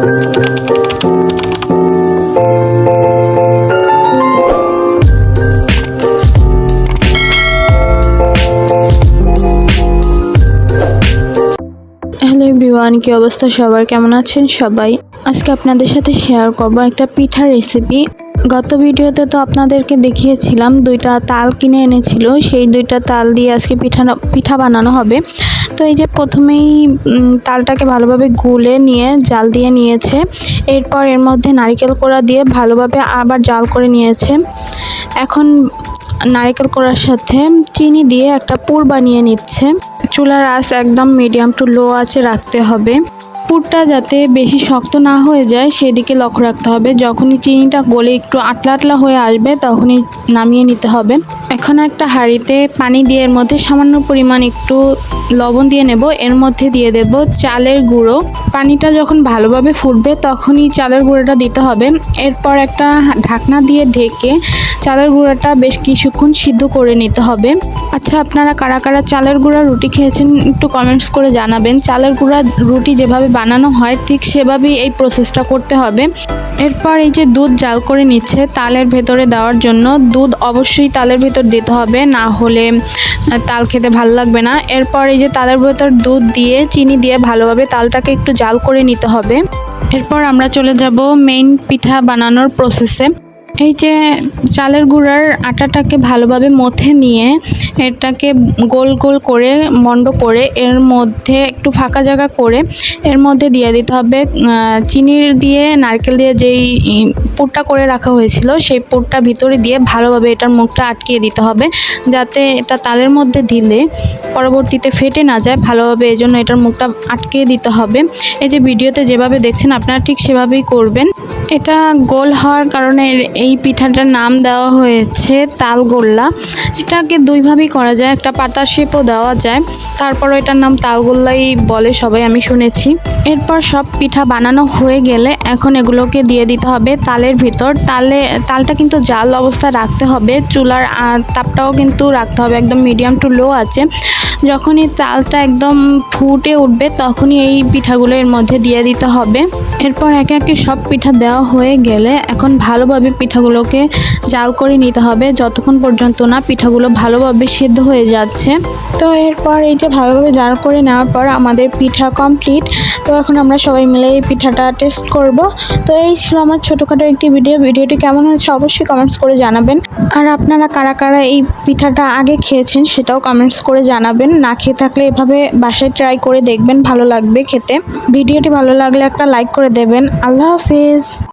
Hello everyone, কি অবস্থা সবার, কেমন আছেন সবাই? আজকে আপনাদের সাথে শেয়ার করব একটা পিঠার রেসিপি। গত ভিডিওতে তো আপনাদেরকে দেখিয়েছিলাম দুইটা তাল কিনে এনেছিল, সেই দুইটা তাল দিয়ে আজকে পিঠা বানানো হবে। তো এই যে প্রথমেই তালটাকে ভালোভাবে গুলে নিয়ে জাল দিয়ে নিয়েছে, এরপর এর মধ্যে নারকেল কোড়া দিয়ে ভালোভাবে আবার জাল করে নিয়েছে। এখন নারকেল কোড়ার সাথে চিনি দিয়ে একটা পুর বানিয়ে নিচ্ছে। চুলার আঁচ একদম মিডিয়াম টু লো আঁচে রাখতে হবে। পুরটা যাতে বেশি শক্ত না হয়ে যায় সেদিকে লক্ষ্য রাখতে হবে। যখনই চিনিটা গলে একটু আটলা আটলা হয়ে আসবে তখনই নামিয়ে নিতে হবে। এখন একটা হাঁড়িতে পানি দিয়ে এর মধ্যে সামান্য পরিমাণ একটু লবণ দিয়ে নেব। এর মধ্যে দিয়ে দেব চালের গুঁড়ো। পানিটা যখন ভালোভাবে ফুটবে তখনই চালের গুঁড়োটা দিতে হবে। এরপর একটা ঢাকনা দিয়ে ঢেকে চালের গুঁড়োটা বেশ কিছুক্ষণ সিদ্ধ করে নিতে হবে। আচ্ছা, আপনারা কারা কারা চালের গুঁড়া রুটি খেয়েছেন একটু কমেন্টস করে জানাবেন। চালের গুঁড়া রুটি যেভাবে বানানো হয় ঠিক সেভাবেই এই প্রসেসটা করতে হবে। এরপর এই যে দুধ জাল করে নিচ্ছে তালের ভেতরে দেওয়ার জন্য। দুধ অবশ্যই তালের ভেতর দিতে হবে, না হলে তাল খেতে ভালো লাগবে না। এরপর এই যে তালের ভেতর দুধ দিয়ে চিনি দিয়ে ভালোভাবে তালটাকে একটু জাল করে নিতে হবে। এরপর আমরা চলে যাব মেইন পিঠা বানানোর প্রসেসে। এই যে চালের গুঁড়ার আটাটাকে ভালোভাবে মথে নিয়ে এটাকে গোল গোল করে মন্ড করে এর মধ্যে একটু ফাঁকা জায়গা করে এর মধ্যে দিয়ে দিতে হবে চিনির দিয়ে নারকেল দিয়ে যেই পুরটা করে রাখা হয়েছিল সেই পুরটা ভিতরে দিয়ে ভালোভাবে এটার মুখটা আটকিয়ে দিতে হবে, যাতে এটা তালের মধ্যে দিলে পরবর্তীতে ফেটে না যায় ভালোভাবে। এই জন্য এটার মুখটা আটকিয়ে দিতে হবে। এই যে ভিডিওতে যেভাবে দেখছেন আপনারা ঠিক সেভাবেই করবেন। এটা গোল হওয়ার কারণে এই পিঠাটার নাম দেওয়া হয়েছে তালগোল্লা। এটাকে দুইভাবেই করা যায়, একটা পাতার শেপও দেওয়া যায়, তারপরও এটার নাম তালগোল্লাই বলে সবাই, আমি শুনেছি। এরপর সব পিঠা বানানো হয়ে গেলে এখন এগুলোকে দিয়ে দিতে হবে তালের ভিতর। তালটা কিন্তু জাল অবস্থায় রাখতে হবে, চুলার তাপটাও কিন্তু রাখতে হবে একদম মিডিয়াম টু লো আছে। যখনই তালটা একদম ফুটে উঠবে তখনই এই পিঠাগুলো এর মধ্যে দিয়ে দিতে হবে। এরপর একে একে সব পিঠা দেওয়া হয়ে গেলে এখন ভালোভাবে পিঠাগুলোকে জাল করে নিতে হবে যতক্ষণ পর্যন্ত না পিঠাগুলো ভালোভাবে সিদ্ধ হয়ে যাচ্ছে। তো এরপর এই যে ভালোভাবে জাল করে নেওয়ার পর আমাদের পিঠা কমপ্লিট। তো এখন আমরা সবাই মিলে এই পিঠাটা টেস্ট করব। তো এই ছিল আমার ছোটোখাটো একটি ভিডিওটি কেমন হয়েছে অবশ্যই কমেন্টস করে জানাবেন। আর আপনারা কারা কারা এই পিঠাটা আগে খেয়েছেন সেটাও কমেন্টস করে জানাবেন। না খেয়ে থাকলে এভাবে বাসায় ট্রাই করে দেখবেন, ভালো লাগবে খেতে। ভিডিওটি ভালো লাগলে একটা লাইক করে দেবেন। আল্লাহ হাফিজ।